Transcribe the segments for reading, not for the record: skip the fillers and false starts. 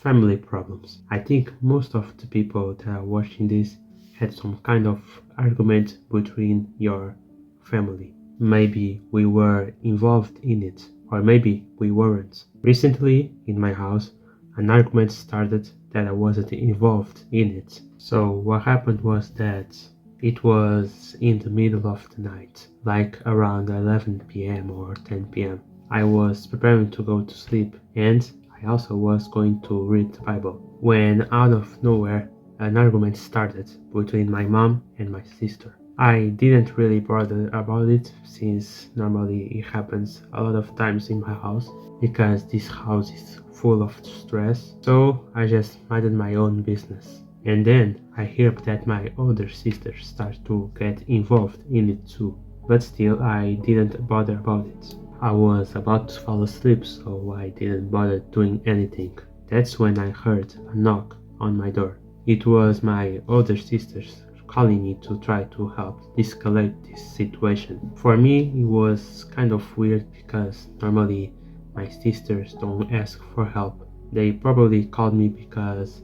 family problems. I think most of the people that are watching this had some kind of argument between your family. Maybe we were involved in it, or maybe we weren't. Recently, in my house, an argument started that I wasn't involved in it. So what happened was that it was in the middle of the night, like around 11 p.m. or 10 p.m. I was preparing to go to sleep, and I also was going to read the Bible, when out of nowhere an argument started between my mom and my sister. I didn't really bother about it, since normally it happens a lot of times in my house, because this house is full of stress, so I just minded my own business. And then I hear that my older sister starts to get involved in it too, but still I didn't bother about it. I was about to fall asleep, so I didn't bother doing anything. That's when I heard a knock on my door. It was my older sisters calling me to try to help de-escalate this situation. For me, it was kind of weird because normally my sisters don't ask for help. They probably called me because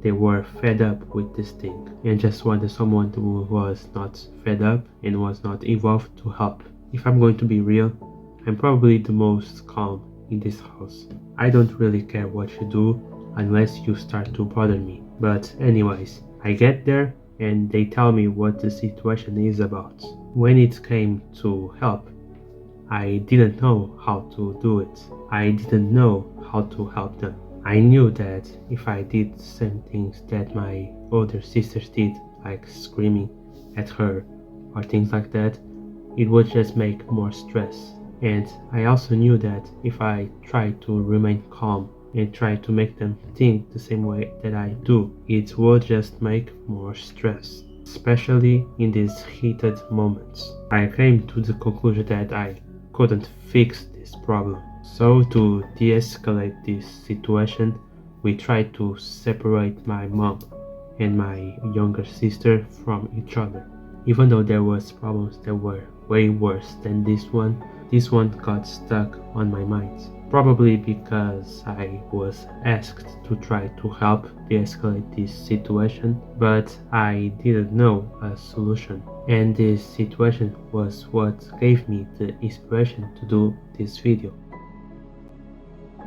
they were fed up with this thing and just wanted someone who was not fed up and was not involved to help. If I'm going to be real, I'm probably the most calm in this house. I don't really care what you do unless you start to bother me. But anyways, I get there and they tell me what the situation is about. When it came to help, I didn't know how to do it. I didn't know how to help them. I knew that if I did the same things that my older sisters did, like screaming at her or things like that, it would just make more stress. And I also knew that if I tried to remain calm and try to make them think the same way that I do, it would just make more stress, especially in these heated moments. I came to the conclusion that I couldn't fix this problem. So to de-escalate this situation, we tried to separate my mom and my younger sister from each other. Even though there was problems that were way worse than this one got stuck on my mind. Probably because I was asked to try to help de-escalate this situation, but I didn't know a solution. And this situation was what gave me the inspiration to do this video.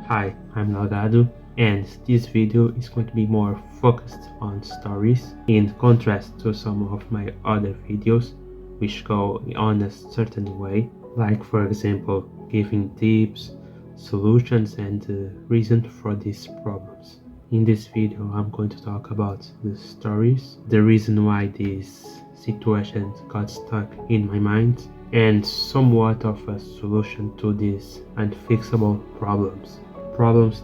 Hi, I'm Nalgado, and this video is going to be more focused on stories, in contrast to some of my other videos which go on a certain way, like for example giving tips, solutions and the reason for these problems. In this video I'm going to talk about the stories, the reason why this situation got stuck in my mind, and somewhat of a solution to these unfixable problems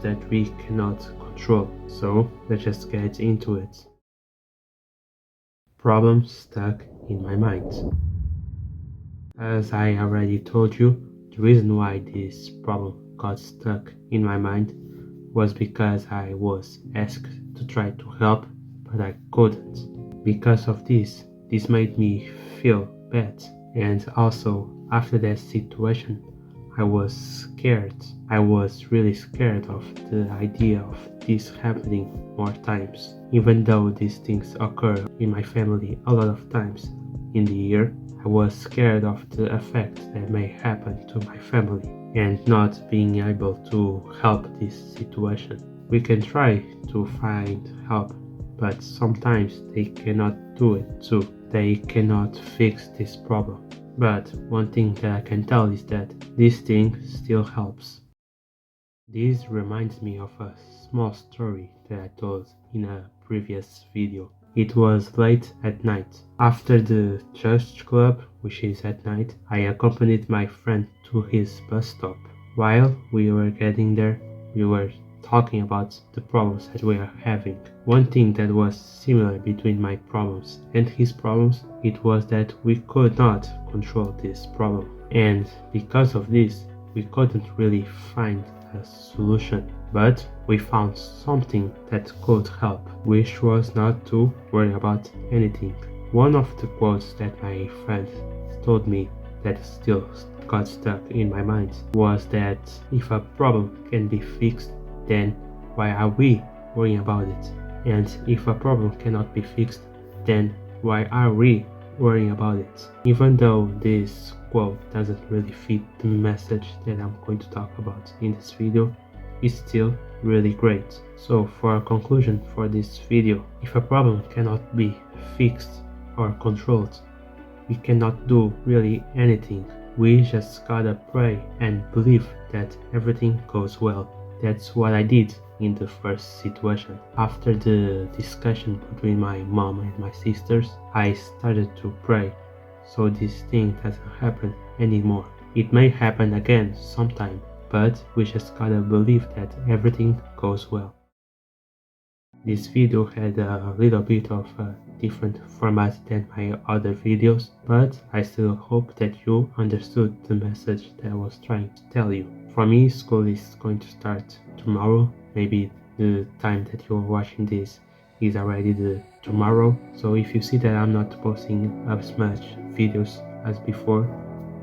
that we cannot control. So let's just get into it. Problems stuck in my mind. As I already told you, the reason why this problem got stuck in my mind was because I was asked to try to help, but I couldn't. Because of this made me feel bad, and also after that situation I was scared. I was really scared of the idea of this happening more times. Even though these things occur in my family a lot of times in the year, I was scared of the effect that may happen to my family and not being able to help this situation. We can try to find help, but sometimes they cannot do it too. They cannot fix this problem. But one thing that I can tell is that this thing still helps. This reminds me of a small story that I told in a previous video. It was late at night. After the church club, which is at night, I accompanied my friend to his bus stop. While we were getting there, we were talking about the problems that we are having. One thing that was similar between my problems and his problems, it was that we could not control this problem. And because of this, we couldn't really find a solution. But we found something that could help, which was not to worry about anything. One of the quotes that my friend told me that still got stuck in my mind was that if a problem can be fixed, then why are we worrying about it? And if a problem cannot be fixed, then why are we worrying about it? Even though this quote doesn't really fit the message that I'm going to talk about in this video, it's still really great. So for a conclusion for this video, if a problem cannot be fixed or controlled, we cannot do really anything. We just gotta pray and believe that everything goes well. That's what I did in the first situation. After the discussion between my mom and my sisters, I started to pray so this thing doesn't happen anymore. It may happen again sometime, but we just gotta believe that everything goes well. This video had a little bit of a different format than my other videos, but I still hope that you understood the message that I was trying to tell you. For me, school is going to start tomorrow. Maybe the time that you're watching this is already the tomorrow. So if you see that I'm not posting as much videos as before,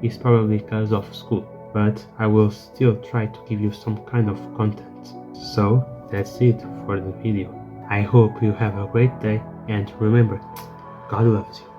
it's probably because of school. But I will still try to give you some kind of content. So that's it for the video. I hope you have a great day, and remember, God loves you.